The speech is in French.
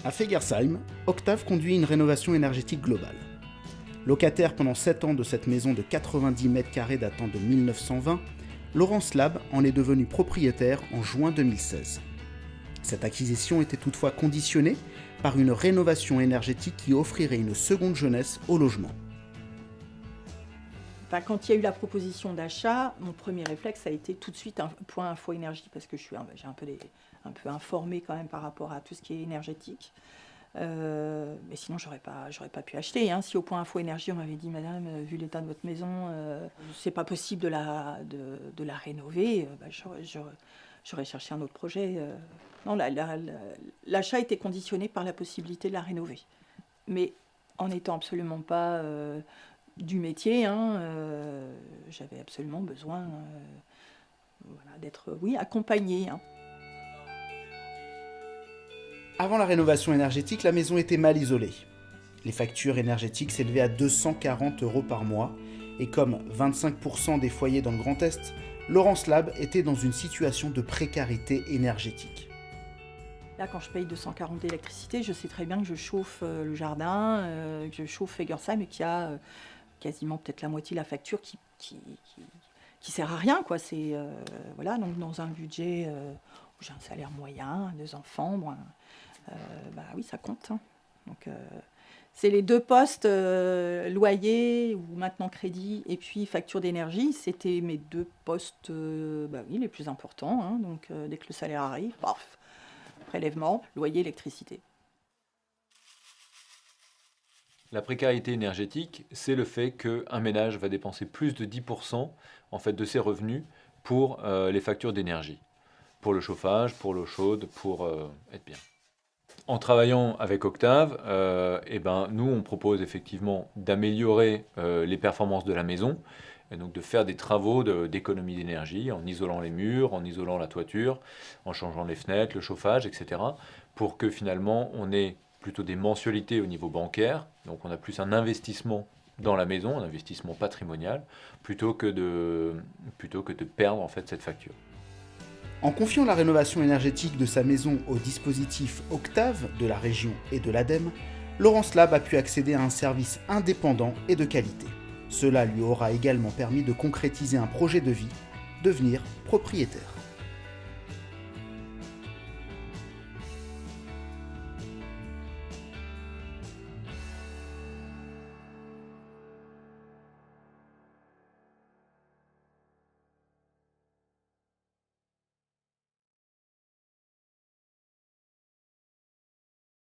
À Fegersheim, Octave conduit une rénovation énergétique globale. Locataire pendant 7 ans de cette maison de 90 mètres carrés datant de 1920, Laurence Lab en est devenu propriétaire en juin 2016. Cette acquisition était toutefois conditionnée par une rénovation énergétique qui offrirait une seconde jeunesse au logement. Quand il y a eu la proposition d'achat, mon premier réflexe a été tout de suite un point info énergie, parce que j'ai un peu informé quand même par rapport à tout ce qui est énergétique. Mais sinon, j'aurais pas pu acheter. Hein. Si au point info énergie, on m'avait dit, madame, vu l'état de votre maison, c'est pas possible de la rénover, j'aurais cherché un autre projet. Non, l'achat était conditionné par la possibilité de la rénover. Mais en n'étant absolument pas du métier, j'avais absolument besoin d'être accompagnée. Hein. Avant la rénovation énergétique, la maison était mal isolée. Les factures énergétiques s'élevaient à 240 € par mois, et comme 25% des foyers dans le Grand Est, Laurence Lab était dans une situation de précarité énergétique. Là, quand je paye 240 d'électricité, je sais très bien que je chauffe le jardin, que je chauffe Fegersheim et qu'il y a quasiment peut-être la moitié de la facture qui sert à rien, quoi. C'est donc dans un budget où j'ai un salaire moyen, 2 enfants, oui, ça compte. Hein. Donc c'est les 2 postes, loyer ou maintenant crédit et puis facture d'énergie, c'était mes 2 postes les plus importants. Hein. Donc dès que le salaire arrive, prélèvement, loyer, électricité. La précarité énergétique, c'est le fait qu'un ménage va dépenser plus de 10% en fait, de ses revenus pour les factures d'énergie, pour le chauffage, pour l'eau chaude, pour être bien. En travaillant avec Octave, nous on propose effectivement d'améliorer les performances de la maison, et donc de faire des travaux d'économie d'énergie en isolant les murs, en isolant la toiture, en changeant les fenêtres, le chauffage, etc. pour que finalement on ait plutôt des mensualités au niveau bancaire, donc on a plus un investissement dans la maison, un investissement patrimonial, plutôt que de perdre en fait cette facture. En confiant la rénovation énergétique de sa maison au dispositif Octave de la région et de l'ADEME, Laurence Lab a pu accéder à un service indépendant et de qualité. Cela lui aura également permis de concrétiser un projet de vie, devenir propriétaire.